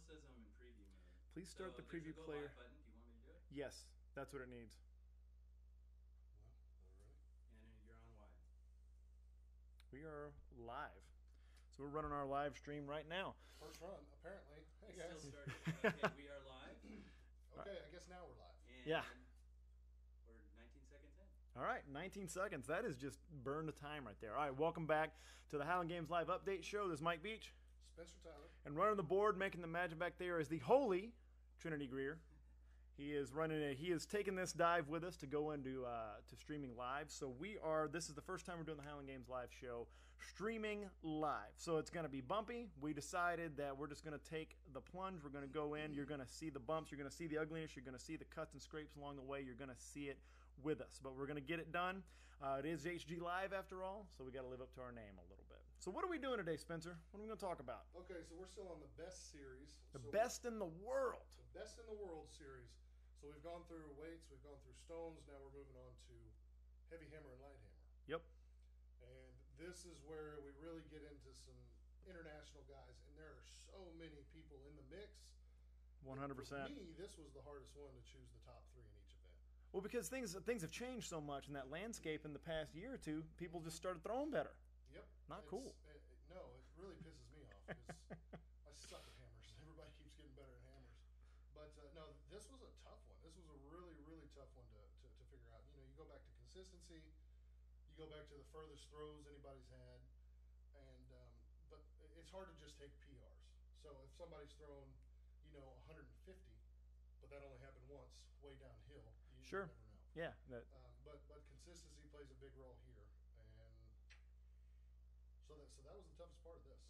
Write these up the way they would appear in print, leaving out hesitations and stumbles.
says I'm in preview mode. Please start the preview Go player. live button. Do you want me to do it? Yes, that's what it needs. And you're on wide. We are live. So we're running our live stream right now. First run, apparently. Hey It's guys. still started. Okay, we are live. Okay, I guess now we're live. And Yeah. We're 19 seconds in. All right, 19 seconds. That is just burn the time right there. All right, welcome back to the Highland Games Live Update Show. This is Mike Beach. Spencer Tyler. And running the board, making the magic back there is the holy Trinity Greer. He is running it. He is taking this dive with us to go into to streaming live. So this is the first time we're doing the Highland Games Live show streaming live. So it's going to be bumpy. We decided that we're just going to take the plunge. We're going to go in. You're going to see the bumps. You're going to see the ugliness. You're going to see the cuts and scrapes along the way. You're going to see it with us. But we're going to get it done. It is HG Live after all, so we got to live up to our name a little bit. So what are we doing today, Spencer? What are we going to talk about? Okay, so we're still on the best series. The best in the world. The best in the world series. So we've gone through weights, we've gone through stones, now we're moving on to heavy hammer and light hammer. Yep. And this is where we really get into some international guys, and there are so many people in the mix. 100%. For me, this was the hardest one to choose the top three in each event. Well, because things have changed so much in that landscape in the past year or two, people just started throwing better. Yep. Not cool. No, it really pisses me off because I suck at hammers. Everybody keeps getting better at hammers. But no, this was a tough one. This was a really, really tough one to figure out. You know, you go back to consistency, you go back to the furthest throws anybody's had, and but it's hard to just take PRs. So if somebody's thrown, 150, but that only happened once, way downhill, you Sure. never know. Yeah. But consistency plays a big role here, and so that was the toughest part of this.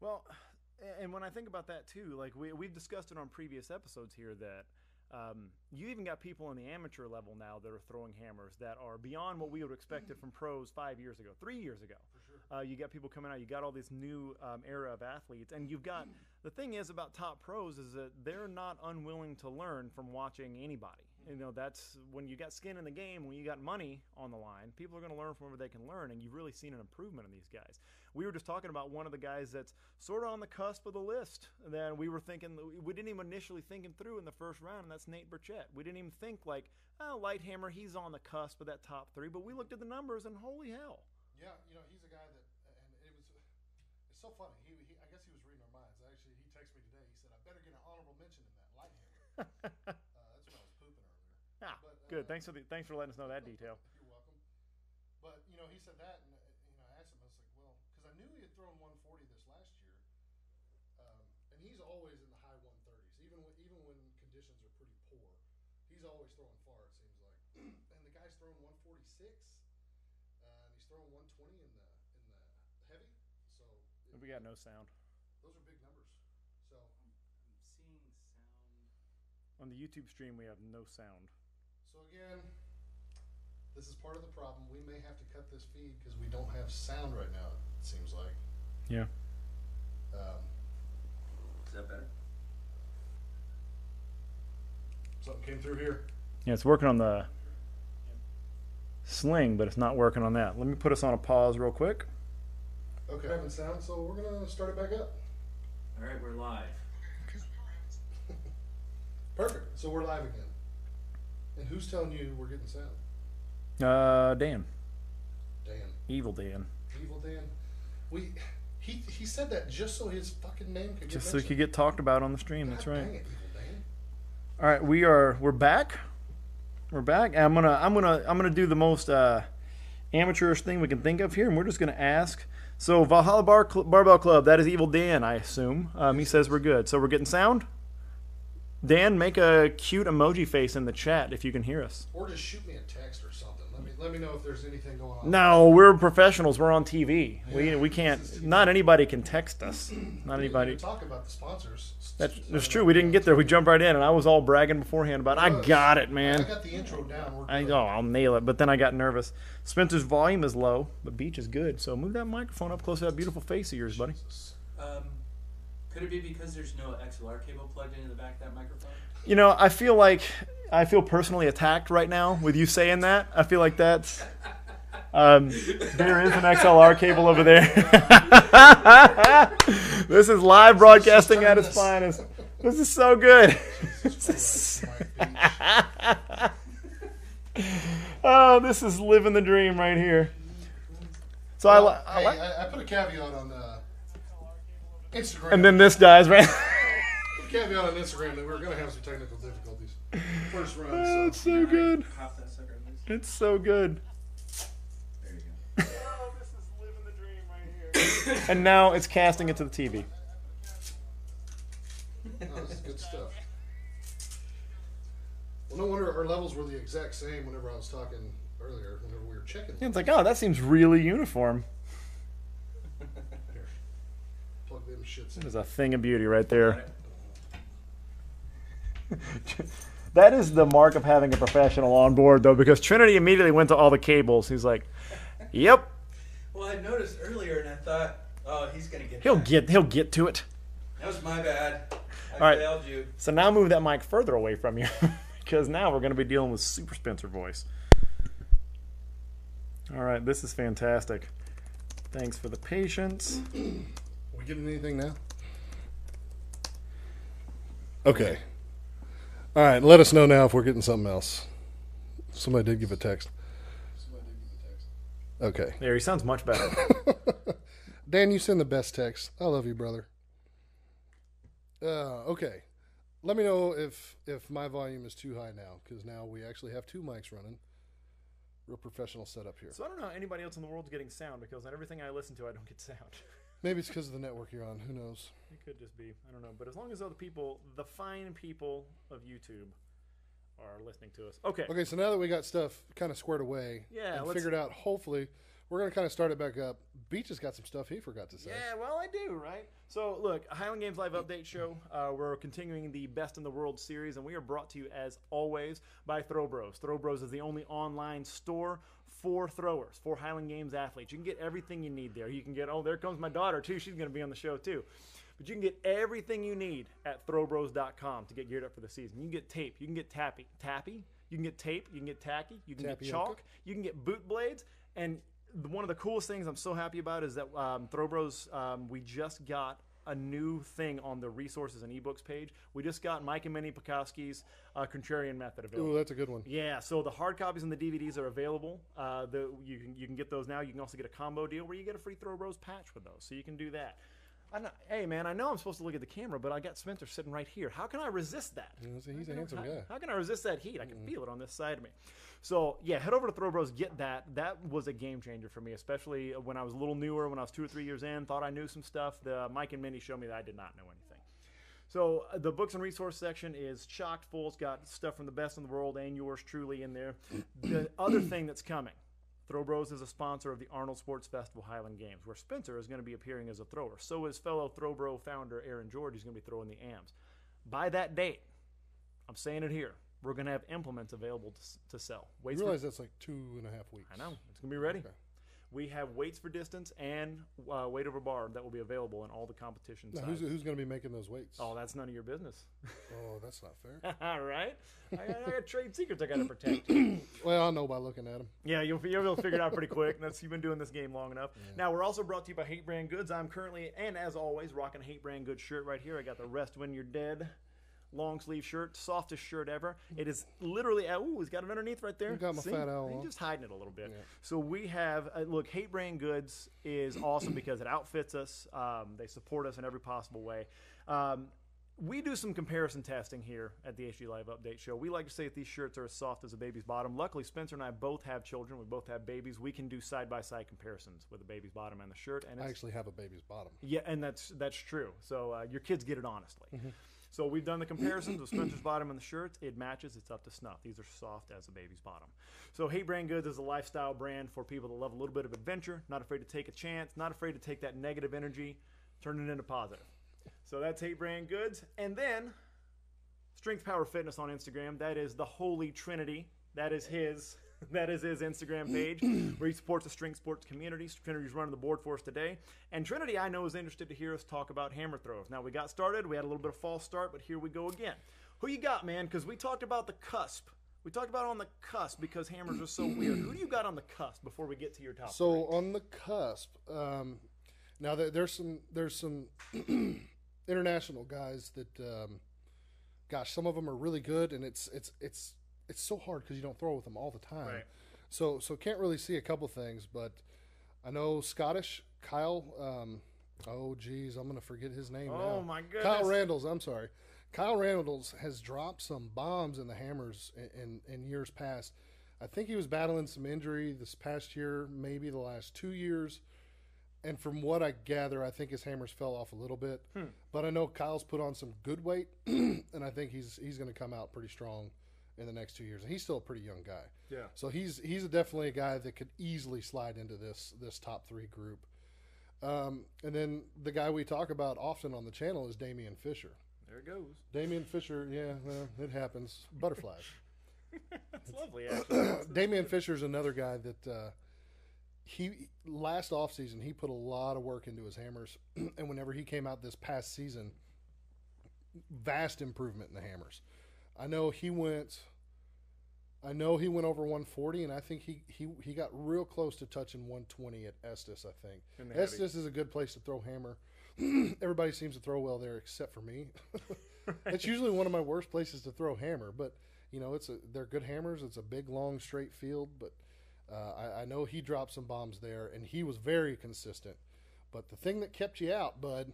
Well, and when I think about that too, like we've discussed it on previous episodes here that you even got people in the amateur level now that are throwing hammers that are beyond what we would have expected from pros 5 years ago, 3 years ago. For sure. You got people coming out. You got all this new era of athletes, and you've got the thing is about top pros is that they're not unwilling to learn from watching anybody. That's when you got skin in the game, when you got money on the line, people are going to learn from where they can learn, and you've really seen an improvement in these guys. We were just talking about one of the guys that's sort of on the cusp of the list that we were thinking, we didn't even initially think him through in the first round, and that's Nate Burchett. We didn't even think like, light hammer, he's on the cusp of that top three, but we looked at the numbers, and holy hell. Yeah, he's a guy that, and it's so funny. I guess he was reading our minds. Actually, he texted me today. He said, I better get an honorable mention in that light hammer. That's when I was pooping earlier. But, Good. Thanks for letting us know that detail. You're welcome. But, he said that, and, I asked him, I was like, well, because I knew he had thrown 140 this last year, and he's always in the high 130s, even when conditions are pretty poor. He's always throwing far, it seems like. And the guy's throwing 146, and he's throwing 120 in the heavy. So We got no sound. those are big numbers. So I'm seeing sound. On the YouTube stream, we have no sound. So again, this is part of the problem. We may have to cut this feed because we don't have sound right now, it seems like. Yeah. Is that better? Something came through here. Yeah, it's working on the sling, but it's not working on that. Let me put us on a pause real quick. Okay. Having sound, so we're going to start it back up. All right, we're live. Perfect. So we're live again. And who's telling you we're getting sound? Dan. Dan. Evil Dan. Evil Dan. He said that just so his fucking name could get Just so he mentioned. could get talked about on the stream. God That's right. dang it, Evil Dan. All right, we're back. We're back. I'm gonna do the most amateurish thing we can think of here, and we're just gonna ask. So Valhalla Barbell Club, that is Evil Dan, I assume. He says we're good. So we're getting sound. Dan, make a cute emoji face in the chat if you can hear us. Or just shoot me a text or something. Let me know if there's anything going on. No, we're professionals. We're on TV. Yeah, We can't. Not anybody can text us. Not We anybody. didn't talk about the sponsors. That's true. We didn't get there. We jumped right in, and I was all bragging beforehand about, I got it, man. I got the intro down. We're I good. know I'll nail it, but then I got nervous. Spencer's volume is low, but Beach is good. So move that microphone up close to that beautiful face of yours, buddy. Jesus. Could it be because there's no XLR cable plugged into the back of that microphone? I feel personally attacked right now with you saying that. I feel like There is an XLR cable over there. This is live broadcasting at its finest. This is so good. Oh, this is living the dream right here. So I put a caveat on Instagram. And then this dies, right? Caveat on Instagram that we're going to have some technical difficulties. First run. Oh, it's so good. Pop that sucker loose. It's so good. There you Oh, go. this is living the dream right here. And now it's casting it to the TV. Oh, this is good stuff. Well, no wonder our levels were the exact same whenever I was talking earlier, whenever we were checking. It's like, oh, that seems really uniform. Here. Plug them shits in. There's a thing of beauty right there. That is the mark of having a professional on board, though, because Trinity immediately went to all the cables. He's like, "Yep." Well, I noticed earlier, and I thought, oh, he's gonna get. He'll that. get to it. That was my bad. I All right. failed you. So now move that mic further away from you, because now we're going to be dealing with Super Spencer voice. All right, this is fantastic. Thanks for the patience. We getting anything now? Okay. All right, let us know now if we're getting something else. Somebody did give a text. Okay. There, he sounds much better. Dan, you send the best text. I love you, brother. Okay. Let me know if my volume is too high now, because now we actually have two mics running. Real professional setup here. So I don't know how anybody else in the world's getting sound, because on everything I listen to, I don't get sound. Maybe it's because of the network you're on. Who knows? It could just be. I don't know. But as long as other people, the fine people of YouTube, are listening to us. Okay. Okay, so now that we got stuff kind of squared away and figured out, hopefully, we're going to kind of start it back up. Beach has got some stuff he forgot to say. Yeah, well, I do, right? So, look, Highland Games Live Update Show. We're continuing the Best in the World series, and we are brought to you, as always, by Throw Bros. Throw Bros is the only online store for throwers, for Highland Games athletes. You can get everything you need there. You can get, oh, there comes my daughter, too. She's going to be on the show, too. But you can get everything you need at throwbros.com to get geared up for the season. You can get tape. You can get tappy. You can get tape. You can get tacky. You can get chalk. You can get boot blades. And one of the coolest things I'm so happy about is that Throw Bros, we just got a new thing on the resources and ebooks page. We just got Mike and Minnie Pekowski's Contrarian Method available. Ooh, that's a good one. Yeah, so the hard copies and the DVDs are available. You can get those now. You can also get a combo deal where you get a free Throw Bros patch with those, so you can do that. Hey, man, I know I'm supposed to look at the camera, but I got Spencer sitting right here. How can I resist that? He's a handsome guy. How can I resist that heat? I can feel it on this side of me. So, yeah, head over to Throw Bros, get that. That was a game changer for me, especially when I was a little newer, when I was 2 or 3 years in, thought I knew some stuff. The Mike and Minnie showed me that I did not know anything. So the books and resource section is chocked full. It's got stuff from the best in the world and yours truly in there. The other thing that's coming, Throw Bros is a sponsor of the Arnold Sports Festival Highland Games, where Spencer is going to be appearing as a thrower. So is fellow Throw Bro founder Aaron George. He's going to be throwing the AMs. By that date, I'm saying it here, we're going to have implements available to sell. You realize that's like 2.5 weeks. I know. It's going to be ready. Okay. We have weights for distance and weight over bar that will be available in all the competition Now, sizes. who's going to be making those weights? Oh, that's none of your business. Oh, that's not fair. All right. I got trade secrets I got to protect. Well, I'll know by looking at them. Yeah, you'll be able to figure it out pretty quick. You've been doing this game long enough. Yeah. Now, we're also brought to you by Hate Brand Goods. I'm currently, and as always, rocking a Hate Brand Goods shirt right here. I got the Rest When You're Dead long sleeve shirt, softest shirt ever. It is literally, ooh, it's got it underneath right there. You got my fat owl. You're just hiding it a little bit. Yeah. So we have, look, Hate Brand Goods is awesome because it outfits us. They support us in every possible way. We do some comparison testing here at the HG Live Update Show. We like to say that these shirts are as soft as a baby's bottom. Luckily, Spencer and I both have children. We both have babies. We can do side-by-side comparisons with the baby's bottom and the shirt. And I actually have a baby's bottom. Yeah, and that's true. So your kids get it honestly. Mm-hmm. So we've done the comparisons with Spencer's bottom and the shirts. It matches. It's up to snuff. These are soft as a baby's bottom. So Hate Brand Goods is a lifestyle brand for people that love a little bit of adventure, not afraid to take a chance, not afraid to take that negative energy, turn it into positive. So that's Hate Brand Goods. And then Strength Power Fitness on Instagram. That is the Holy Trinity. That is his Instagram page where he supports the strength sports community. Trinity's running the board for us today. And Trinity, I know, is interested to hear us talk about hammer throws. Now, we got started. We had a little bit of false start, but here we go again. Who you got, man? Because we talked about the cusp. We talked about on the cusp because hammers are so weird. Who do you got on the cusp before we get to your top So three? on the cusp, now there's some international guys that, gosh, some of them are really good, and it's so hard because you don't throw with them all the time. Right. So can't really see a couple things, but I know Scottish Kyle. Oh geez, I'm gonna forget his name now. Oh my goodness. Kyle Randalls. I'm sorry. Kyle Randalls has dropped some bombs in the hammers in years past. I think he was battling some injury this past year, maybe the last 2 years. And from what I gather, I think his hammers fell off a little bit. But I know Kyle's put on some good weight, and I think he's going to come out pretty strong in the next 2 years. And he's still a pretty young guy. Yeah. So he's definitely a guy that could easily slide into this top three group. And then the guy we talk about often on the channel is Damian Fisher. There it goes. Damian Fisher, yeah, well, it happens. Butterflies. That's lovely, actually. Damian Fisher's another guy that he last offseason he put a lot of work into his hammers, and whenever he came out this past season, vast improvement in the hammers. I know he went over 140, and I think he got real close to touching 120 at Estes. I think Estes is a good place to throw hammer. Everybody seems to throw well there except for me. It's usually one of my worst places to throw hammer, but you know they're good hammers. It's a big, long, straight field, but I know he dropped some bombs there, and he was very consistent. But the thing that kept you out, bud,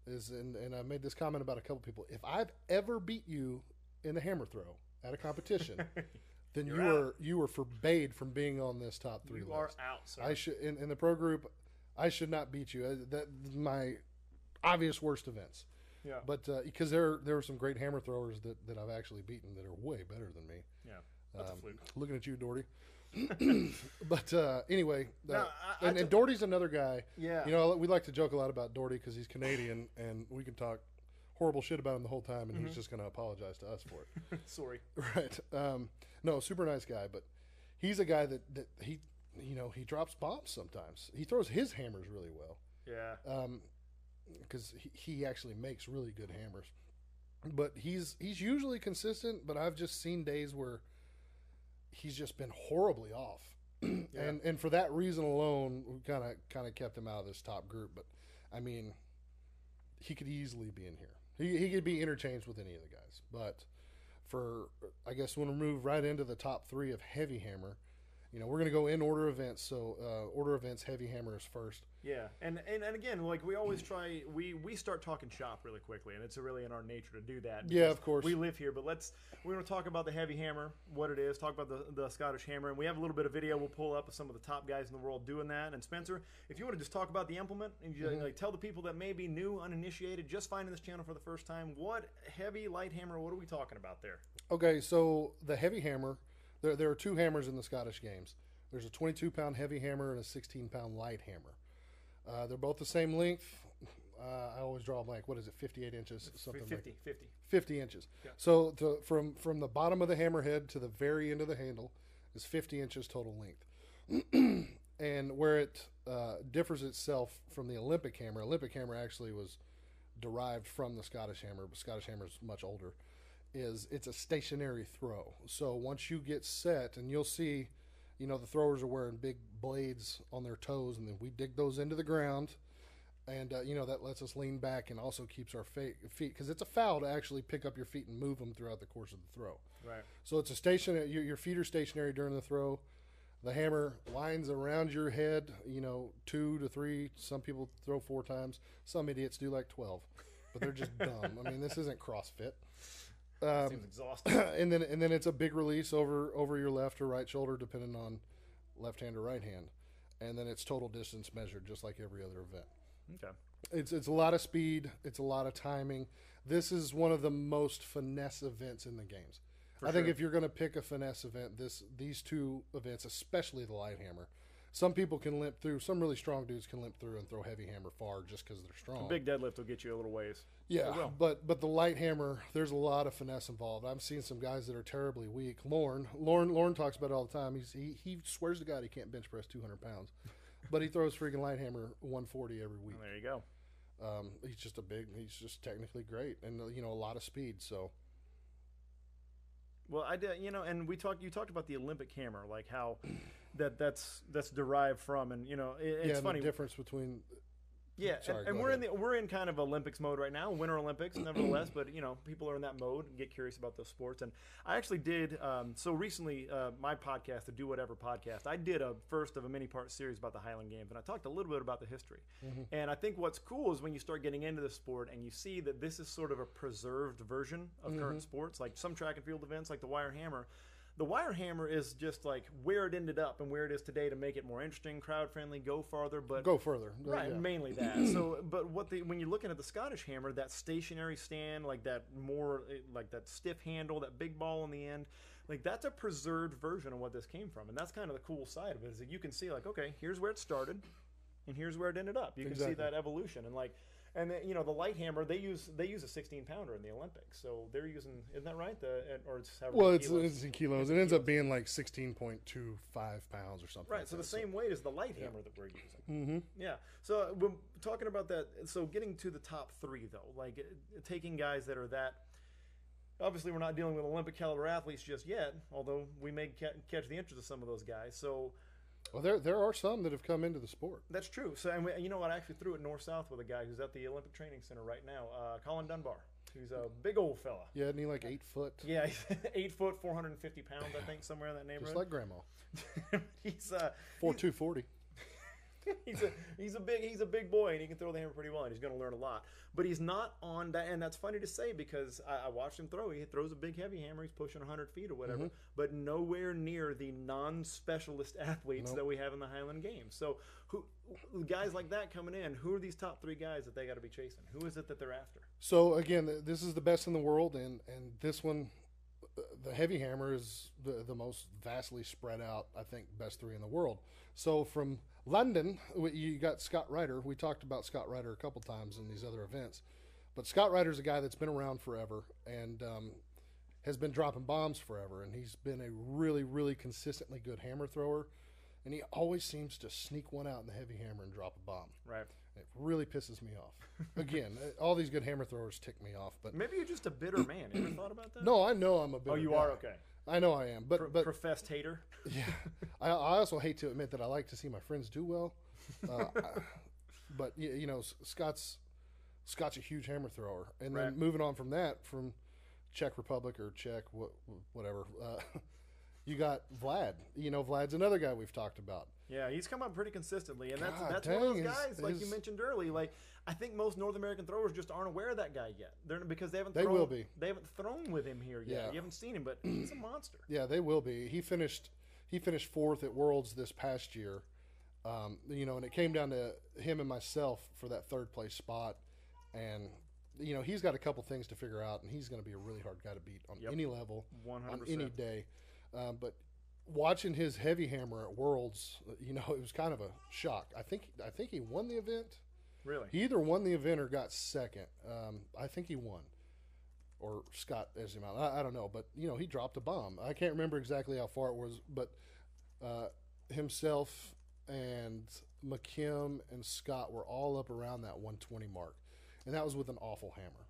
is and I made this comment about a couple people. If I've ever beat you in the hammer throw at a competition, then you were forbade from being on this top three list. You are out, sir. I should in the pro group. I should not beat you. That my obvious worst events. Yeah. But because there were some great hammer throwers that I've actually beaten that are way better than me. Yeah. That's a fluke. Looking at you, Doherty. But anyway, No, and Doherty's another guy. Yeah. You know, we like to joke a lot about Doherty because he's Canadian, and we can talk horrible shit about him the whole time, and he's just going to apologize to us for it. Sorry. Right. No, super nice guy, but he's a guy that he drops bombs sometimes. He throws his hammers really well. Yeah. Because he actually makes really good hammers. But he's usually consistent, but I've just seen days where he's just been horribly off. Yeah. And for that reason alone, we kind of kept him out of this top group. But, I mean, he could easily be in here. He could be interchanged with any of the guys. But I guess when we move right into the top three of heavy hammer, you know, we're going to go in order events. So order events, heavy hammer is first. Yeah, and again, like we always try, we start talking shop really quickly, and it's really in our nature to do that. Yeah, of course. We live here, but we're going to talk about the heavy hammer, what it is, talk about the Scottish hammer, and we have a little bit of video we'll pull up of some of the top guys in the world doing that. And Spencer, if you want to just talk about the implement and like tell the people that may be new, uninitiated, just finding this channel for the first time, what heavy, light hammer, what are we talking about there? Okay, so the heavy hammer, there are two hammers in the Scottish games. There's a 22-pound heavy hammer and a 16-pound light hammer. They're both the same length. I always draw a blank. What is it, 58 inches? Something 50. 50 inches. Yeah. So from the bottom of the hammerhead to the very end of the handle is 50 inches total length. And where it differs itself from the Olympic hammer actually was derived from the Scottish hammer, but Scottish hammer is much older, it's a stationary throw. So once you get set, and you'll see, you know, the throwers are wearing big blades on their toes, and then we dig those into the ground, and you know, that lets us lean back and also keeps our feet, because it's a foul to actually pick up your feet and move them throughout the course of the throw. Right. So it's a stationary. Your feet are stationary during the throw. The hammer winds around your head, you know, 2 to 3. Some people throw 4 times. Some idiots do like 12, but they're just dumb. I mean, this isn't CrossFit. Seems exhausting. and then it's a big release over your left or right shoulder, depending on left hand or right hand, and then it's total distance measured, just like every other event. Okay. It's a lot of speed. It's a lot of timing. This is one of the most finesse events in the games. I think if you're going to pick a finesse event, these two events, especially the light hammer. Some people can limp through. Some really strong dudes can limp through and throw heavy hammer far just because they're strong. A big deadlift will get you a little ways. Yeah, but the light hammer, there's a lot of finesse involved. I've seen some guys that are terribly weak. Lauren talks about it all the time. He swears to God he can't bench press 200 pounds, but he throws freaking light hammer 140 every week. Well, there you go. He's just technically great, and you know, a lot of speed. So Well, I did, and you talked about the Olympic hammer, like how that's derived from, and it's funny. The difference between. Yeah, Sorry, and go we're ahead. we're in kind of Olympics mode right now, Winter Olympics, nevertheless. But people are in that mode and get curious about those sports. And I actually did so recently. My podcast, the Do Whatever podcast, I did a first of a many-part series about the Highland Games, and I talked a little bit about the history. And I think what's cool is when you start getting into the sport and you see that this is sort of a preserved version of current sports, like some track and field events, like the wire hammer. The wire hammer is just like where it ended up and where it is today to make it more interesting, crowd friendly, go farther. But Go further. right, Yeah. mainly that. So, but when you're looking at the Scottish hammer, that stationary stand, like that stiff handle, that big ball on the end, like that's a preserved version of what this came from, and that's kind of the cool side of it is that you can see like, okay, here's where it started, and here's where it ended up. You can see that evolution, and like. And then, the light hammer, they use a 16-pounder in the Olympics, so they're using, isn't that right? It's in kilos. It ends up being like 16.25 pounds or something. Right. Like so that. the same weight as the light hammer that we're using. Mm-hmm. Yeah. So we're talking about that. So getting to the top three, though, like taking guys that are that. Obviously, we're not dealing with Olympic caliber athletes just yet, although we may catch the interest of some of those guys. So. Well, there are some that have come into the sport. That's true. So, and you know what? I actually threw it north-south with a guy who's at the Olympic Training Center right now, Colin Dunbar. Who's a big old fella. Yeah, isn't he like 8 foot? Yeah, he's 8 foot, 450 pounds, I think, somewhere in that neighborhood. Just like Grandma. He's 4.240. he's a big boy, and he can throw the hammer pretty well, and he's going to learn a lot. But he's not on that, and that's funny to say because I watched him throw. He throws a big heavy hammer. He's pushing 100 feet or whatever, but nowhere near the non-specialist athletes that we have in the Highland Games. So, guys like that coming in, who are these top three guys that they got to be chasing? Who is it that they're after? So again, this is the best in the world, and this one, the heavy hammer is the most vastly spread out. I think best three in the world. So from London, you got Scott Ryder. We talked about Scott Ryder a couple times in these other events, but Scott Ryder's a guy that's been around forever and has been dropping bombs forever, and he's been a really, really consistently good hammer thrower, and he always seems to sneak one out in the heavy hammer and drop a bomb. Right. It really pisses me off. Again, all these good hammer throwers tick me off, but Maybe you're just a bitter man. You ever thought about that? no, I know I'm a bitter Oh, you guy. are? Okay. I know I am, but Professed hater. yeah, I also hate to admit that I like to see my friends do well, but Scott's a huge hammer thrower, and then Right. moving on from that, from Czech Republic or Czech whatever, you got Vlad. Vlad's another guy we've talked about. Yeah, he's come up pretty consistently, and that's God one of those dang, guys, like you his- mentioned early. Like I think most North American throwers just aren't aware of that guy yet. Because they haven't. They thrown, will be. They haven't thrown with him here yet. Yeah. You haven't seen him, but he's a monster. Yeah, they will be. He finished fourth at Worlds this past year, and it came down to him and myself for that third place spot, and he's got a couple things to figure out, and he's going to be a really hard guy to beat on any level, 100%. on any day. But watching his heavy hammer at Worlds, it was kind of a shock. I think he won the event. Really? He either won the event or got second. I think he won. Or Scott as him out. I don't know, but he dropped a bomb. I can't remember exactly how far it was, but himself and McKim and Scott were all up around that 120 mark, and that was with an awful hammer.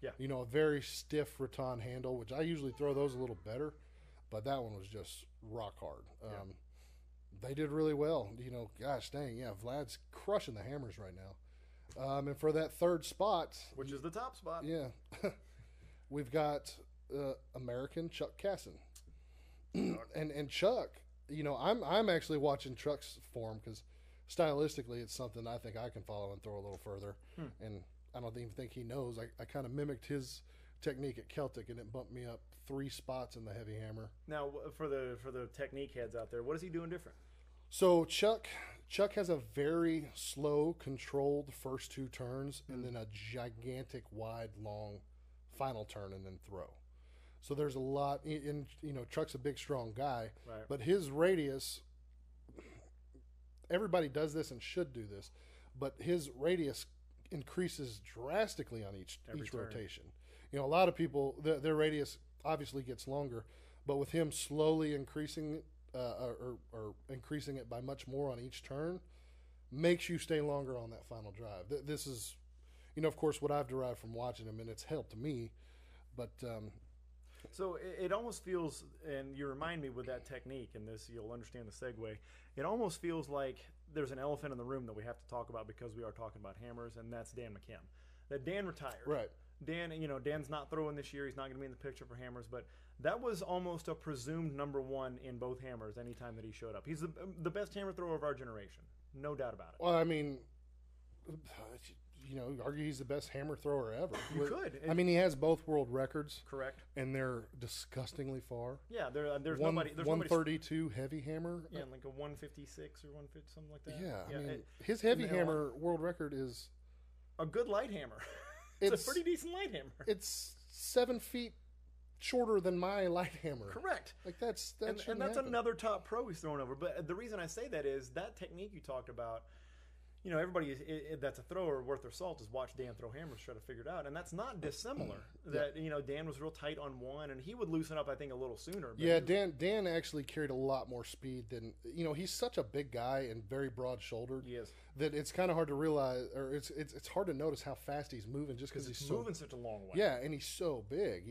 Yeah. A very stiff rattan handle, which I usually throw those a little better, but that one was just rock hard. They did really well. Gosh dang, yeah, Vlad's crushing the hammers right now. And for that third spot, Which is the top spot. yeah, we've got American Chuck Casson, and Chuck. I'm actually watching Chuck's form because stylistically, it's something I think I can follow and throw a little further. And I don't even think he knows. I kind of mimicked his technique at Celtic, and it bumped me up 3 spots in the heavy hammer. Now, for the technique heads out there, what is he doing different? So Chuck has a very slow, controlled first 2 turns, and then a gigantic, wide, long final turn, and then throw. So there's a lot. In Chuck's a big, strong guy, Right. but his radius. Everybody does this and should do this, but his radius increases drastically on each turn. rotation. A lot of people their radius obviously gets longer, but with him slowly increasing or increasing it by much more on each turn, makes you stay longer on that final drive. This is, of course, what I've derived from watching him, and it's helped me. But So it almost feels, and you remind me with that technique, and this you'll understand the segue. It almost feels like there's an elephant in the room that we have to talk about because we are talking about hammers, and that's Dan McKim. That Dan retired. Right. Dan, Dan's not throwing this year. He's not going to be in the picture for hammers, but that was almost a presumed number one in both hammers anytime that he showed up. He's the best hammer thrower of our generation, no doubt about it. Well, I mean, argue he's the best hammer thrower ever. You could. I mean, he has both world records. Correct. And they're disgustingly far. Yeah, there's nobody. There's 132 heavy hammer. Yeah, like a 156 or 150, something like that. Yeah, I mean, his heavy hammer world record is a good light hammer. It's a pretty decent light hammer. It's 7 feet shorter than my light hammer. Correct. Like that's another top pro he's thrown over. But the reason I say that is that technique you talked about. Everybody that's a thrower worth their salt has watched Dan throw hammers, try to figure it out, and that's not dissimilar. That Dan was real tight on one, and he would loosen up, I think, a little sooner. Yeah, Dan actually carried a lot more speed than he's such a big guy and very broad shouldered. He is. That it's kind of hard to realize, or it's hard to notice how fast he's moving just because he's moving such a long way. Yeah, and he's so big.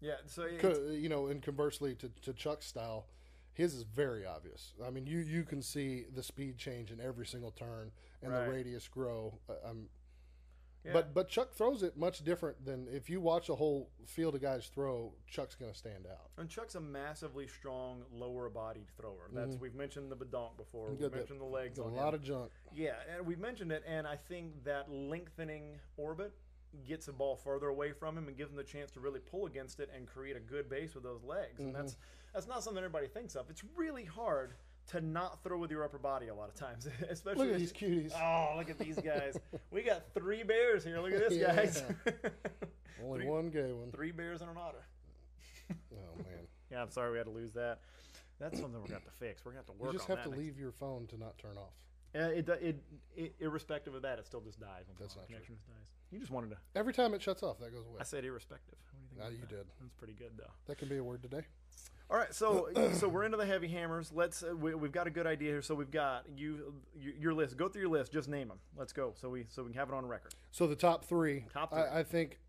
Yeah. So and conversely to Chuck's style. His is very obvious. I mean, you can see the speed change in every single turn and the radius grow. But Chuck throws it much different than if you watch a whole field of guys throw. Chuck's going to stand out. And Chuck's a massively strong, lower-bodied thrower. We've mentioned the badonk before. We've mentioned the legs. A lot of junk. Yeah, and we've mentioned it, and I think that lengthening orbit gets the ball further away from him and gives him the chance to really pull against it and create a good base with those legs. And that's not something everybody thinks of. It's really hard to not throw with your upper body a lot of times, especially. Look at these cuties. Oh, look at these guys. We got 3 bears here. Look at this, guys. Only one gay one. 3 bears and an otter. Oh man. Yeah, I'm sorry we had to lose that. That's something we're going to have to fix. We're going to have to work on that. You just have to leave your phone to not turn off. Irrespective of that, it still just dies. That's not true. Just dies. You just wanted to. Every time it shuts off, that goes away. I said irrespective. What do you think? No, about you that? did. That's pretty good, though. That can be a word today. All right, so we're into the heavy hammers. We've got a good idea here. So we've got your list. Go through your list. Just name them. Let's go. So we can have it on record. So the top three. Top 3. I think,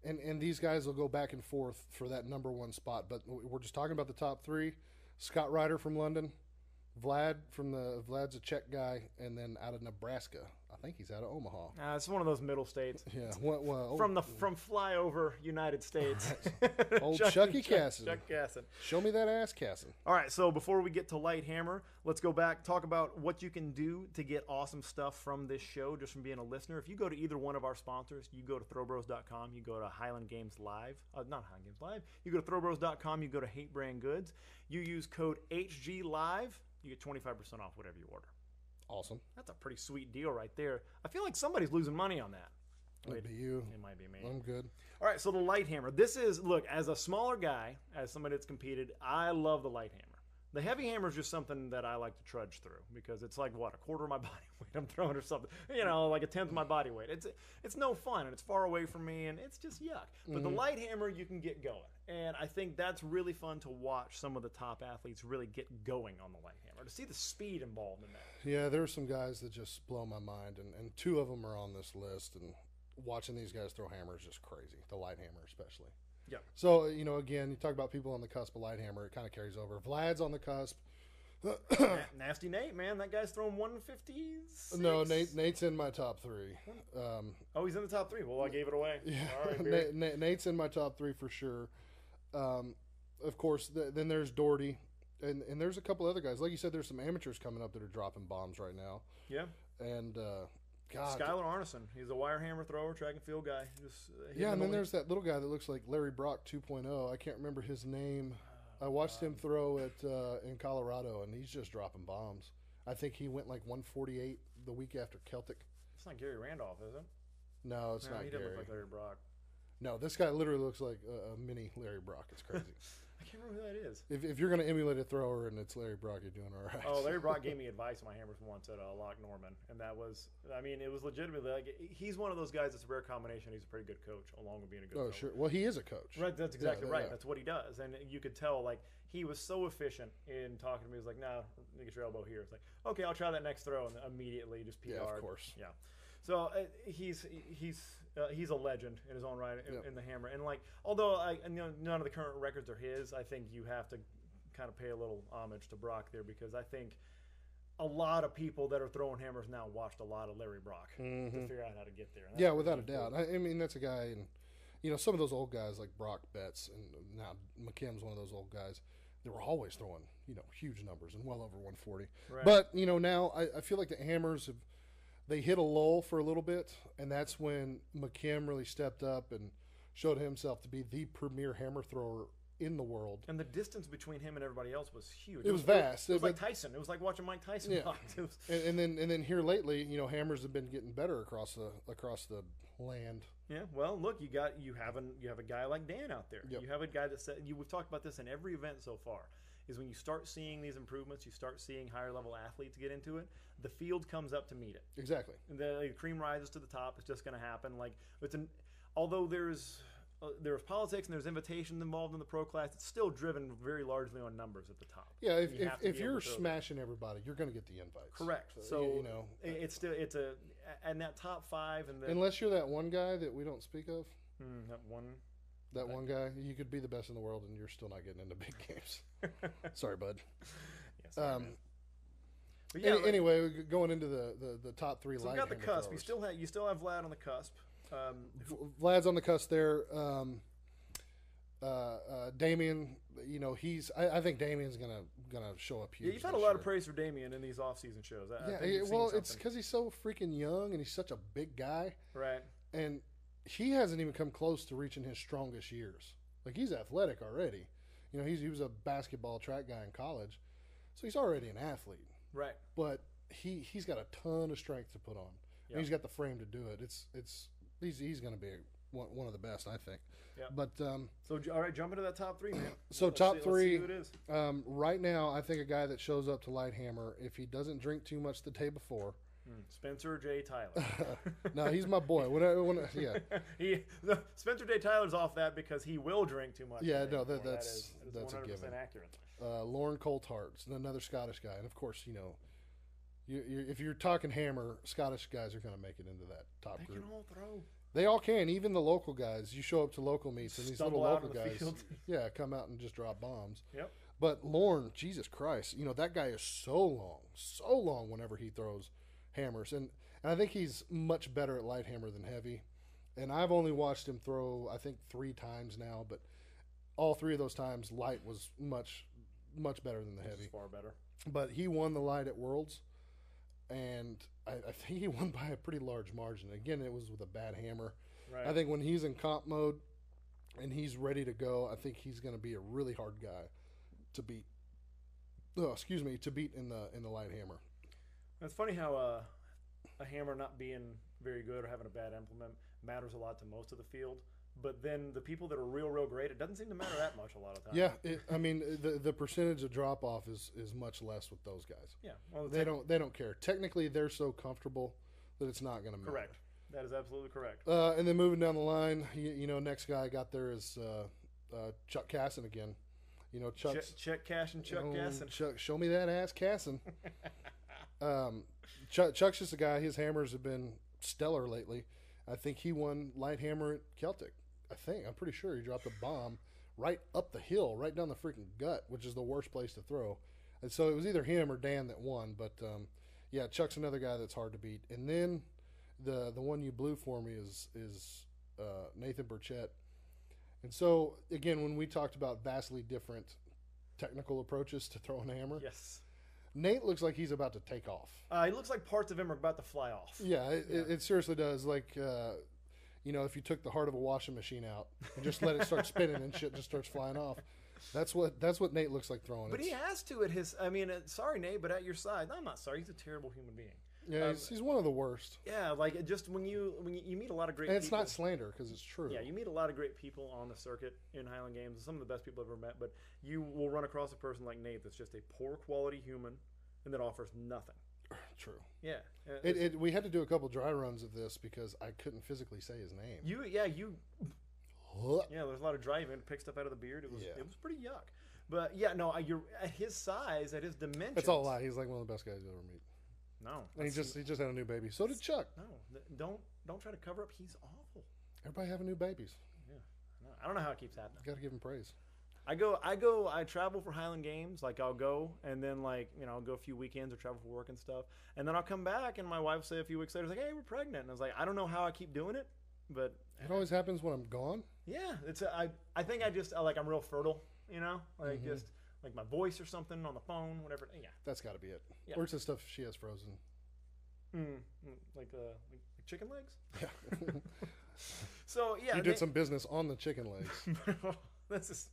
and these guys will go back and forth for that number one spot. But we're just talking about the top 3. Scott Ryder from London, Vlad's a Czech guy, and then out of Nebraska. I think he's out of Omaha. It's one of those middle states. Yeah, from flyover United States. Old Chucky Casson. Chuck Casson. Show me that ass, Casson. All right, so before we get to light hammer, let's go back, talk about what you can do to get awesome stuff from this show, just from being a listener. If you go to either one of our sponsors, you go to throwbros.com, you go to Highland Games Live, not Highland Games Live, you go to throwbros.com, you go to Hate Brand Goods, you use code HGLive, you get 25% off whatever you order. Awesome. That's a pretty sweet deal right there. I feel like somebody's losing money on that. Might be you. It might be me. I'm good. All right, so the light hammer. This is, look, as a smaller guy, as somebody that's competed, I love the light hammer. The heavy hammer is just something that I like to trudge through because it's like, what, a quarter of my body weight I'm throwing or something. Like a tenth of my body weight. It's no fun, and it's far away from me, and it's just yuck. But the light hammer, you can get going. And I think that's really fun to watch some of the top athletes really get going on the light hammer, to see the speed involved in that. Yeah, there are some guys that just blow my mind, and 2 of them are on this list, and watching these guys throw hammers is just crazy, the light hammer especially. Yeah. So, again, you talk about people on the cusp of light hammer, it kind of carries over. Vlad's on the cusp. Nasty Nate, man. That guy's throwing 156. No, Nate's in my top 3. He's in the top 3. Well, I gave it away. Yeah, all right, Nate's in my top 3 for sure. Of course, then there's Doherty, and there's a couple other guys. Like you said, there's some amateurs coming up that are dropping bombs right now. Yeah. And Skylar Arneson, he's a wire hammer thrower, track and field guy. And then there's that little guy that looks like Larry Brock 2.0. I can't remember his name. I watched him throw in Colorado, and he's just dropping bombs. I think he went like 148 the week after Celtic. It's not Gary Randolph, is it? No, it's not he Gary. doesn't look like Larry Brock. No, this guy literally looks like a mini Larry Brock. It's crazy. I can't remember who that is. If you're going to emulate a thrower and it's Larry Brock, you're doing all right. Oh, Larry Brock gave me advice on my hammers once at Loch Norman, and that was, it was legitimately like, he's one of those guys that's a rare combination. He's a pretty good coach, along with being a good coach. Oh, sure. Well, he is a coach. Right, that's exactly right. Yeah. That's what he does, and you could tell, like, he was so efficient in talking to me. He was like, "No, get your elbow here." It's like, "Okay, I'll try that next throw," and immediately just PR'd. Yeah, of course. Yeah. So he's he's a legend in his own right Yep. in the hammer. And like, although none of the current records are his, I think you have to kind of pay a little homage to Brock there, because I think a lot of people that are throwing hammers now watched a lot of Larry Brock to figure out how to get there. And that's Yeah, without a pretty cool. doubt. I mean, that's a guy, and some of those old guys like Brock Betts, and now McKim's one of those old guys. They were always throwing huge numbers and well over 140. Right. But now I feel like the hammers they hit a lull for a little bit, and that's when McKim really stepped up and showed himself to be the premier hammer thrower in the world. And the distance between him and everybody else was huge. It was vast. It was like Tyson. It was like watching Mike Tyson box. It was, and then here lately, hammers have been getting better across the land. yeah. Well, look, you have a guy like Dan out there. Yep. You have a guy that said we've talked about this in every event so far. Is when you start seeing these improvements, you start seeing higher level athletes get into it. The field comes up to meet it. Exactly. And the cream rises to the top. It's just going to happen. Like although there's politics and there's invitations involved in the pro class, it's still driven very largely on numbers at the top. Yeah, You have to if be able you're to throw smashing everybody, you're going to get the invites. correct. So it's a and that top five and unless you're that one guy that we don't speak of, that one. that one guy, you could be the best in the world and you're still not getting into big games. Sorry, bud. Yes, But anyway, going into the top three. so light we got the hammer cusp. throwers. You still have Vlad on the cusp. Vlad's on the cusp there. Damian, I think Damian's gonna show up huge. Yeah, you've had a lot of praise for Damian in these off-season shows. I think you've seen it's something. because he's so freaking young and he's such a big guy, Right. and he hasn't even come close to reaching his strongest years. Like, he's athletic already. He was a basketball track guy in college, so he's already an athlete. Right. But he's got a ton of strength to put on. Yeah. And he's got the frame to do it. He's going to be one of the best, I think. Yeah. But So all right, jump into that top three, man. so Let's top see three, who it is. right now, I think a guy that shows up to light hammer, if he doesn't drink too much the day before. Spencer J. Tyler. No, he's my boy. Yeah. Spencer J. Tyler's off that because he will drink too much. Yeah, the day no, before. that's that is a 100% given. accurate. Lauren Coulthard's another Scottish guy, and of course, if you're talking hammer, Scottish guys are going to make it into that top They group. can all throw. They all can, even the local guys. You show up to local meets, and these Stumble little out local on the guys, field. come out and just drop bombs. Yep. But Lorne, Jesus Christ, that guy is so long whenever he throws hammers, and I think he's much better at light hammer than heavy. And I've only watched him throw, I think, 3 times now, but all 3 of those times, light was much better than the heavy. Far better. But he won the light at Worlds, and I think he won by a pretty large margin. Again, it was with a bad hammer. Right. I think when he's in comp mode and he's ready to go, I think he's going to be a really hard guy to beat. To beat in the light hammer. It's funny how a hammer not being very good or having a bad implement matters a lot to most of the field. But then the people that are real great, it doesn't seem to matter that much a lot of times. Yeah, the percentage of drop off is much less with those guys. Yeah, well, They don't care. Technically, they're so comfortable that it's not going to matter. correct. That is absolutely correct. And then moving down the line, next guy I got there is Chuck Casson again. Chuck's Check Cash and Chuck Gasson. Chuck, show me that ass Casson. Chuck's just a guy. His hammers have been stellar lately. I think he won light hammer at Celtic. I'm pretty sure he dropped a bomb right up the hill, right down the freaking gut, which is the worst place to throw. And so it was either him or Dan that won. But yeah, Chuck's another guy that's hard to beat. And then the one you blew for me is Nathan Burchett. And so again, when we talked about vastly different technical approaches to throwing a hammer, Yes. Nate looks like he's about to take off. He looks like parts of him are about to fly off. Yeah, it seriously does. Like, if you took the heart of a washing machine out and just let it start spinning and shit just starts flying off. That's what Nate looks like throwing. But he has to at his. Sorry, Nate, but at your side. I'm not sorry. He's a terrible human being. Yeah, he's one of the worst. Yeah, like just when you meet a lot of great And it's people. not slander because it's true. Yeah, you meet a lot of great people on the circuit in Highland Games. Some of the best people I've ever met. But you will run across a person like Nate that's just a poor quality human and that offers nothing. True. Yeah. We had to do a couple dry runs of this because I couldn't physically say his name. Yeah, there's a lot of driving. Pick stuff out of the beard. It was pretty yuck. But yeah, no, you're at his size, at his dimensions. That's all a lie. He's like one of the best guys you ever meet. No, And he just had a new baby. So did Chuck. no. don't try to cover up. He's awful. Everybody having new babies. Yeah, I don't know how it keeps happening. Got to give him praise. I travel for Highland Games. Like I'll go and then I'll go a few weekends or travel for work and stuff. And then I'll come back and my wife will say a few weeks later, like, hey, we're pregnant. And I was like, I don't know how I keep doing it, but it always happens when I'm gone. Yeah. I think I'm real fertile, just like my voice or something on the phone, whatever. Yeah. That's got to be it. Yeah. Or it's the stuff she has frozen. Like chicken legs? Yeah. So, yeah. You did some business on the chicken legs.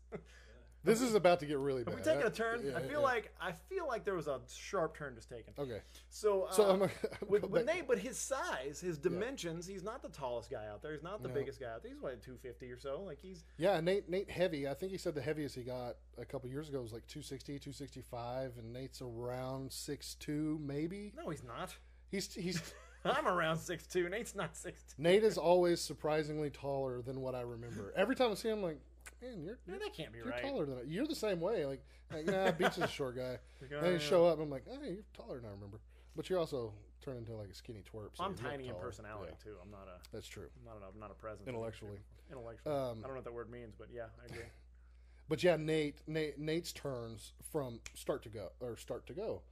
This is about to get really bad. Are we taking a turn? Yeah, I feel like there was a sharp turn just taken. Okay. So I'm with Nate, but his size, his dimensions, he's not the tallest guy out there. He's not the biggest guy out there. He's like 250 or so. Like he's Nate heavy. I think he said the heaviest he got a couple years ago was like 260, 265, and Nate's around 6'2", maybe. No, he's not. He's I'm around 6'2". Nate's not 6'2". Nate is always surprisingly taller than what I remember. Every time I see him, I'm like, man, that can't be you're right. taller than I. You're the same way. Like nah, Beach is a short guy. And then you show up, and I'm like, hey, you're taller than I remember. But you're also turned into like a skinny twerp. So I'm tiny in personality too. I'm not a. That's true. I'm not a presence. Intellectually. I don't know what that word means, but yeah, I agree. But yeah, Nate's turns from start to go,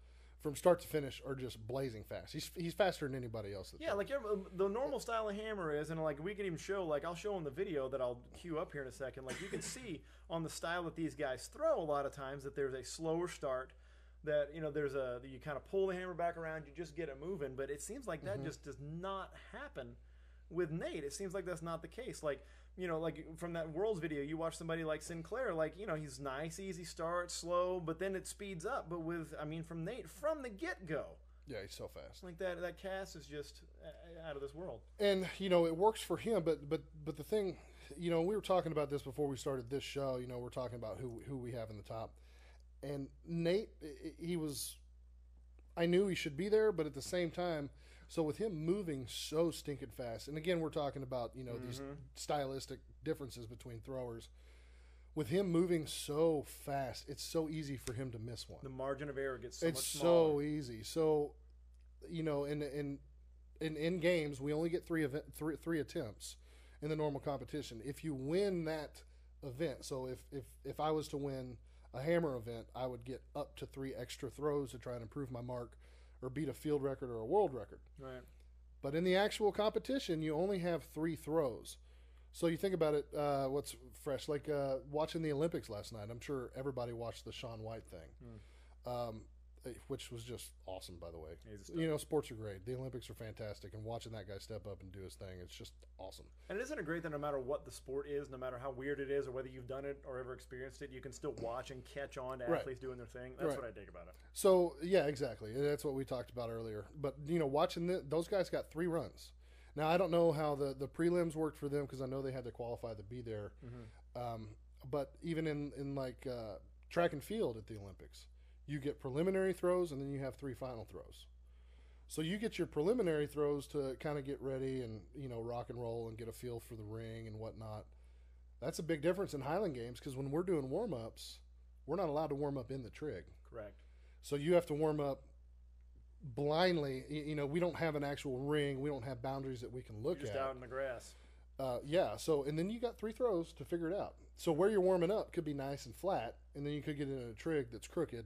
from start to finish are just blazing fast. He's faster than anybody else. Like the normal style of hammer is, and like we can even show, like I'll show him the video that I'll cue up here in a second. Like you can see on the style that these guys throw a lot of times that there's a slower start. That you kind of pull the hammer back around, you just get it moving. But it seems like that just does not happen with Nate. It seems like that's not the case. Like from that Worlds video, you watch somebody like Sinclair, he's nice, easy start, slow, but then it speeds up. But from Nate, from the get-go. Yeah, he's so fast. Like that cast is just out of this world. And, it works for him, but the thing, we were talking about this before we started this show, we're talking about who we have in the top. And Nate, I knew he should be there, but at the same time, so with him moving so stinking fast, and again, we're talking about, these stylistic differences between throwers. With him moving so fast, it's so easy for him to miss one. The margin of error gets so much smaller. It's so easy. So, in games, we only get three attempts in the normal competition. If you win that event, so if I was to win a hammer event, I would get up to 3 extra throws to try and improve my mark or beat a field record or a world record. Right. But in the actual competition, you only have 3 throws. So you think about it, what's fresh? Like watching the Olympics last night. I'm sure everybody watched the Shaun White thing, which was just awesome, by the way. Sports are great. The Olympics are fantastic, and watching that guy step up and do his thing, it's just awesome. And isn't it great that no matter what the sport is, no matter how weird it is or whether you've done it or ever experienced it, you can still watch and catch on to athletes doing their thing? That's what I dig about it. So, yeah, exactly. That's what we talked about earlier. But, watching those guys got 3 runs. Now, I don't know how the prelims worked for them because I know they had to qualify to be there. But even in track and field at the Olympics, you get preliminary throws and then you have 3 final throws. So you get your preliminary throws to kind of get ready and, rock and roll and get a feel for the ring and whatnot. That's a big difference in Highland Games because when we're doing warm-ups, we're not allowed to warm up in the trig. Correct. So you have to warm up blindly. We don't have an actual ring. We don't have boundaries that we can look just at. Out in the grass. So, and then you got 3 throws to figure it out. So where you're warming up could be nice and flat, and then you could get in a trig that's crooked.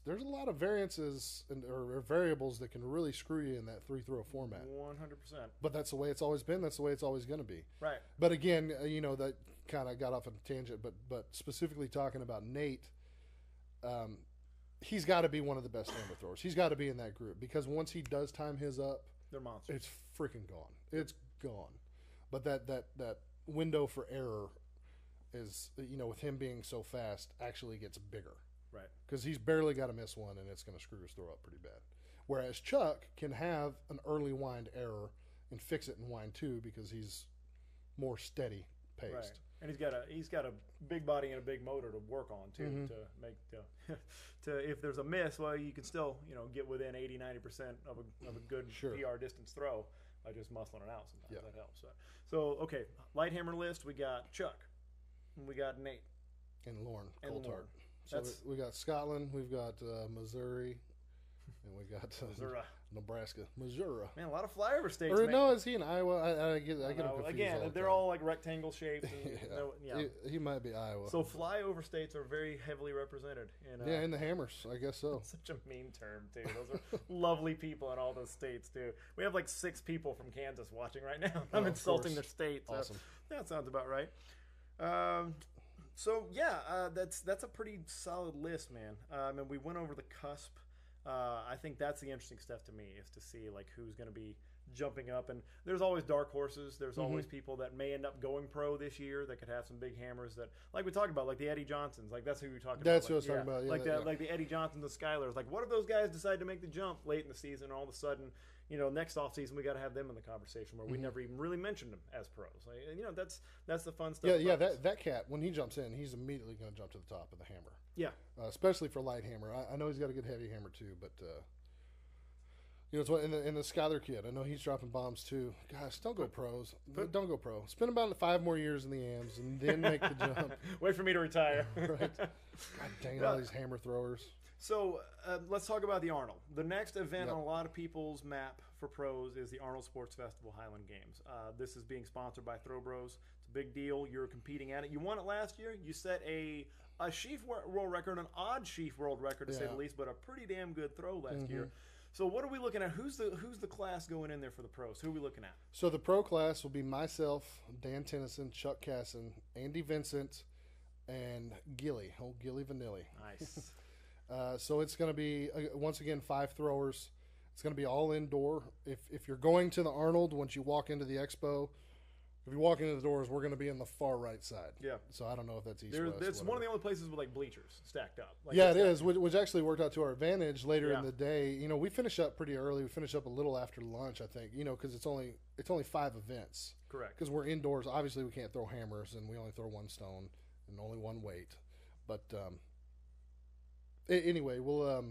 There's a lot of variances or variables that can really screw you in that 3-throw format. 100%. But that's the way it's always been. That's the way it's always going to be. Right. But again, that kind of got off on a tangent. But specifically talking about Nate, he's got to be one of the best hammer throwers. He's got to be in that group because once he does time his up, they're monsters. It's freaking gone. It's gone. But that window for error is, with him being so fast, actually gets bigger. Right. Because he's barely got to miss one, and it's going to screw his throw up pretty bad. Whereas Chuck can have an early wind error and fix it in wind 2 because he's more steady paced. Right. And he's got a big body and a big motor to work on too to make if there's a miss, well, you can still get within 80-90% of a good PR distance throw by just muscling it out. Sometimes that helps. So okay, light hammer list. We got Chuck, we got Nate, and Lorne Coulthard. So we got Scotland, we've got Missouri, and we got Missouri. Nebraska, Missouri. Man, a lot of flyover states. Or man. no, is he in Iowa? I get him confused. Again, all the they're time. all like rectangle shaped. And yeah. He might be Iowa. So flyover states are very heavily represented. In the Hammers, I guess so. Such a mean term too. Those are lovely people in all those states too. We have like 6 people from Kansas watching right now. I'm insulting their state. So Awesome. that sounds about right. That's a pretty solid list, man. And we went over the cusp. I think that's the interesting stuff to me, is to see like who's going to be jumping up. And there's always dark horses. There's always people that may end up going pro this year that could have some big hammers that, like we talked about, like the Eddie Johnsons. Like that's who we talked about. That's what I was talking about. Yeah, like the Eddie Johnsons, the Skylers. Like, what if those guys decide to make the jump late in the season, and all of a sudden, next off season we got to have them in the conversation where we never even really mentioned them as pros. Like, that's the fun stuff. Yeah. That cat, when he jumps in, he's immediately going to jump to the top of the hammer. Yeah. Especially for light hammer. I know he's got a good heavy hammer too, but it's what in the Schuyler kid. I know he's dropping bombs too. Gosh, don't go pros. Don't go pro. Spend about 5 more years in the AMs and then make the jump. Wait for me to retire. Right. God dang it, all these hammer throwers. So let's talk about the Arnold. The next event on a lot of people's map for pros is the Arnold Sports Festival Highland Games. This is being sponsored by Throw Bros. It's a big deal. You're competing at it. You won it last year. You set a sheaf world record, an odd sheaf world record to say the least, but a pretty damn good throw last year. So what are we looking at? Who's the class going in there for the pros? Who are we looking at? So the pro class will be myself, Dan Tennyson, Chuck Casson, Andy Vincent, and Gilly Vanilli. Nice. So it's going to be, once again, 5 throwers. It's going to be all indoor. If you're going to the Arnold, once you walk into the expo, if you walk into the doors, we're going to be in the far right side. Yeah. So I don't know if that's east, west. It's one of the only places with like bleachers stacked up. Like it is, which actually worked out to our advantage later in the day. We finish up pretty early. We finish up a little after lunch, I think, because it's only 5 events. Correct. Because we're indoors. Obviously, we can't throw hammers, and we only throw 1 stone and only 1 weight. But anyway, we'll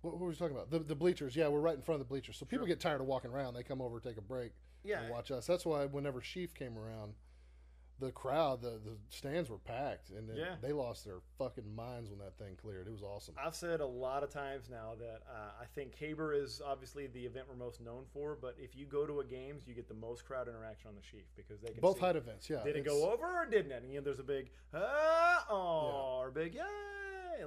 what were we talking about? The bleachers. Yeah, we're right in front of the bleachers. So people get tired of walking around. They come over, take a break, and watch us. That's why whenever Sheaf came around, the crowd, the stands were packed, and they lost their fucking minds when that thing cleared. It was awesome. I've said a lot of times now that I think Caber is obviously the event we're most known for, but if you go to a games, you get the most crowd interaction on the Sheaf because they can both see height events. Yeah, did it go over or didn't it? And there's a big or big yay.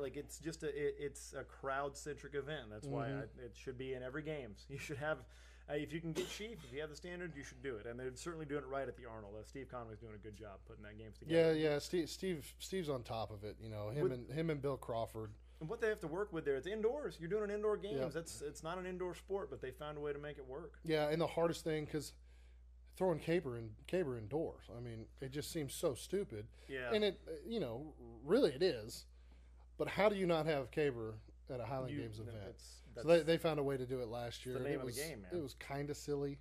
Like it's just it's a crowd centric event. That's why it should be in every games. You should have. If you can get Sheaf, if you have the standard, you should do it. And they're certainly doing it right at the Arnold. Steve Conway's doing a good job putting that games together. Yeah. Steve's on top of it. Him and Bill Crawford. And what they have to work with there, it's indoors. You're doing an indoor games. It's not an indoor sport, but they found a way to make it work. Yeah, and the hardest thing, because throwing caber indoors, I mean, it just seems so stupid. Yeah. And it, really it is. But how do you not have caber at a Highland Games event? So they found a way to do it last year. The name of the game, man. It was kind of silly,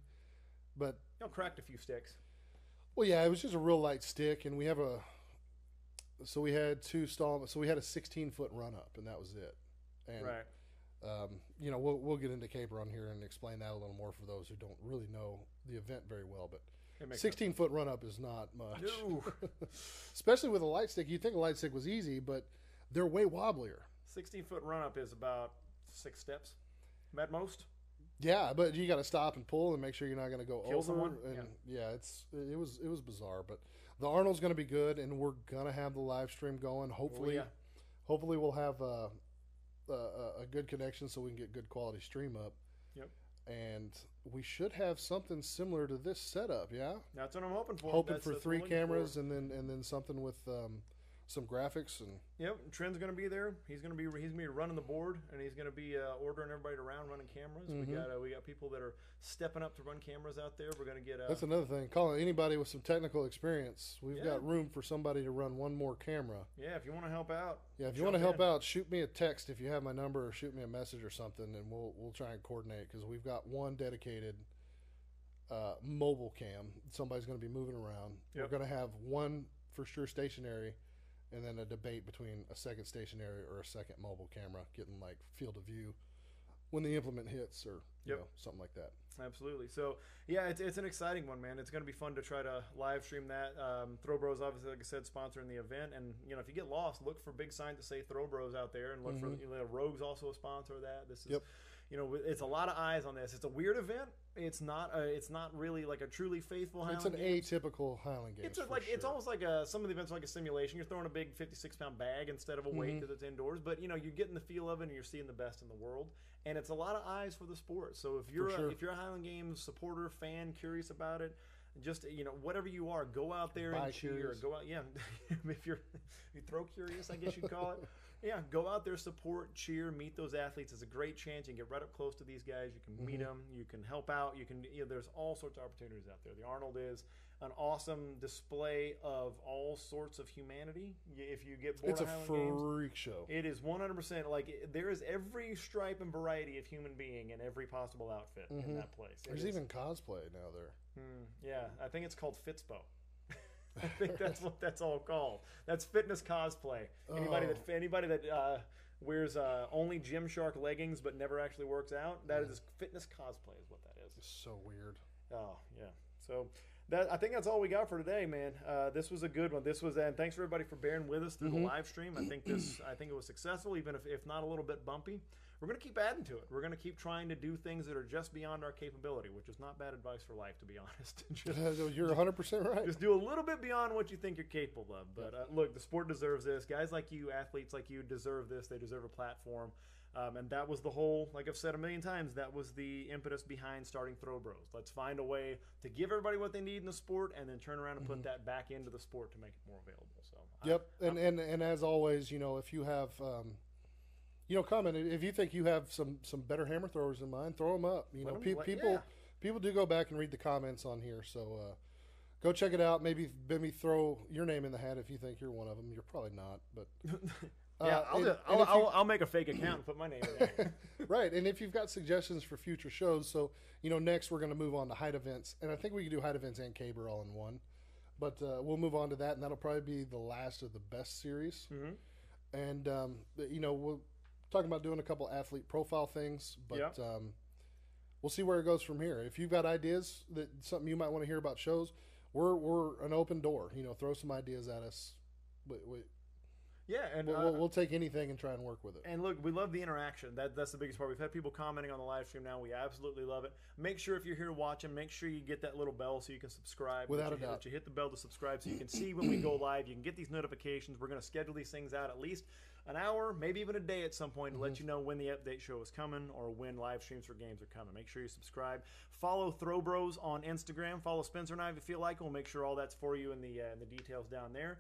but cracked a few sticks. Well, yeah, it was just a real light stick, and we had 2 stall. So we had a 16-foot run up, and that was it. And, right. We'll get into caber on here and explain that a little more for those who don't really know the event very well, but 16-foot run up is not much. No. Especially with a light stick. You'd think a light stick was easy, but they're way wobblier. 16-foot run up is about 6 steps at most. Yeah, but you got to stop and pull and make sure you're not going to go Kill over. Someone. And it was bizarre, but the Arnold's going to be good, and we're going to have the live stream going. Hopefully, hopefully we'll have a good connection so we can get good quality stream up. Yep. And we should have something similar to this setup. Yeah, that's what I'm hoping for. Hoping for 3 cameras and then something with some graphics and. Yep, Trent's going to be there. He's going to be running the board, and he's going to be ordering everybody around running cameras. We got people that are stepping up to run cameras out there. We're going to get. That's another thing. Calling anybody with some technical experience. We've got room for somebody to run 1 more camera. Yeah, if you want to help out. Yeah, if you want to help out, shoot me a text if you have my number, or shoot me a message or something, and we'll try and coordinate because we've got 1 dedicated mobile cam. Somebody's going to be moving around. Yep. We're going to have 1 for sure stationary. And then a debate between a second stationary or a second mobile camera, getting like field of view. when the implement hits or Yep. something like that. Absolutely. So, yeah, it's an exciting one, man. It's going to be fun to try to live stream that. Throw Bros, obviously, like I said, sponsoring the event. And, if you get lost, look for big signs that say Throw Bros out there. And look for, Rogue's also a sponsor of that. This is, it's a lot of eyes on this. It's a weird event. It's not really like a truly faithful Highland It's an Games. atypical Highland Games. It's almost like some of the events are like a simulation. You're throwing a big 56-pound bag instead of a weight because it's indoors. But you're getting the feel of it, and you're seeing the best in the world. And it's a lot of eyes for the sport. So if you're a Highland Games supporter, fan, curious about it, just whatever you are, go out there and cheer. Curious. Go out, if you throw curious, I guess you'd call it. Yeah, go out there, support, cheer, meet those athletes. It's a great chance. You can get right up close to these guys. You can meet them. You can help out. You can. There's all sorts of opportunities out there. The Arnold is an awesome display of all sorts of humanity. If you get bored It's of a Highland Games, freak show. it is 100% like there is every stripe and variety of human being in every possible outfit in that place. There's even cosplay now there. Yeah, I think it's called Fitspo. I think that's what that's all called. That's fitness cosplay. Anybody that wears only Gymshark leggings but never actually works out, that is fitness cosplay is what that is. It's so weird. Oh, yeah. So I think that's all we got for today, man. This was a good one. And thanks for everybody for bearing with us through the live stream. I think it was successful, even if not a little bit bumpy. We're going to keep adding to it. We're going to keep trying to do things that are just beyond our capability, which is not bad advice for life, to be honest. You're 100% right. Just do a little bit beyond what you think you're capable of. But look, the sport deserves this. Guys like you, athletes like you deserve this. They deserve a platform. And that was the whole, like I've said a million times, that was the impetus behind starting Throw Bros. Let's find a way to give everybody what they need in the sport and then turn around and put that back into the sport to make it more available. So and as always, if you have comment if you think you have some better hammer throwers in mind, throw them up. People do go back and read the comments on here, so go check it out. Maybe throw your name in the hat if you think you're one of them. You're probably not, but I'll make a fake account and put my name in there. Right, and if you've got suggestions for future shows, so next we're going to move on to height events, and I think we can do height events and caber all in one, but we'll move on to that, and that'll probably be the last of the best series. And we'll talking about doing a couple athlete profile things, but we'll see where it goes from here. If you've got ideas that something you might want to hear about shows, we're an open door. Throw some ideas at us. We'll take anything and try and work with it. And look, we love the interaction. That's the biggest part. We've had people commenting on the live stream now. We absolutely love it. Make sure if you're here watching, make sure you get that little bell so you can subscribe. Without a doubt. That you hit the bell to subscribe so you can see when we go live. You can get these notifications. We're going to schedule these things out at least an hour, maybe even a day at some point to let you know when the update show is coming or when live streams for games are coming. Make sure you subscribe. Follow Throw Bros on Instagram. Follow Spencer and I if you feel like it. We'll make sure all that's for you in the details down there.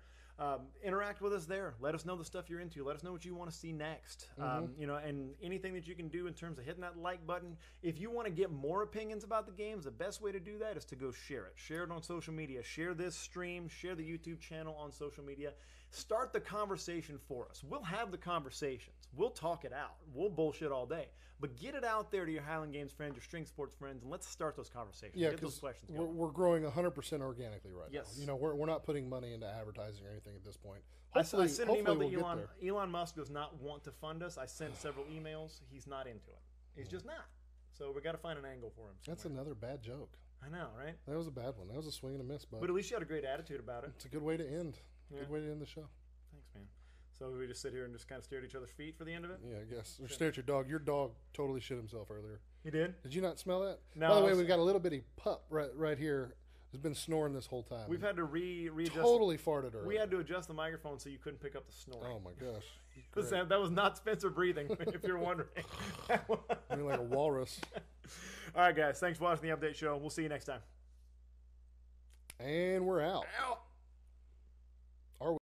Interact with us there. Let us know the stuff you're into. Let us know what you want to see next. And anything that you can do in terms of hitting that like button. If you want to get more opinions about the games, the best way to do that is to go share it. Share it on social media. Share this stream. Share the YouTube channel on social media. Start the conversation for us. We'll have the conversations. We'll talk it out. We'll bullshit all day. But get it out there to your Highland Games friends, your string sports friends, and let's start those conversations. Yeah, get those questions going. We're growing 100% organically right yes. now. We're not putting money into advertising or anything at this point. I sent an email we'll to Elon Musk does not want to fund us. I sent several emails. He's not into it. He's just not. So we got to find an angle for him somewhere. That's another bad joke. I know, right? That was a bad one. That was a swing and a miss, bud. But at least you had a great attitude about it. It's a good way to end. Yeah. Good way to end the show. Thanks, man. So we just sit here and just kind of stare at each other's feet for the end of it? Yeah, I guess. Or stare at your dog. Your dog totally shit himself earlier. He did? Did you not smell that? No. By the way, we've got a little bitty pup right here who's been snoring this whole time. We've had to readjust. Totally farted earlier. We had to adjust the microphone so you couldn't pick up the snoring. Oh, my gosh. That was not Spencer breathing, if you're wondering. You're like a walrus. All right, guys. Thanks for watching the update show. We'll see you next time. And we're out. Out.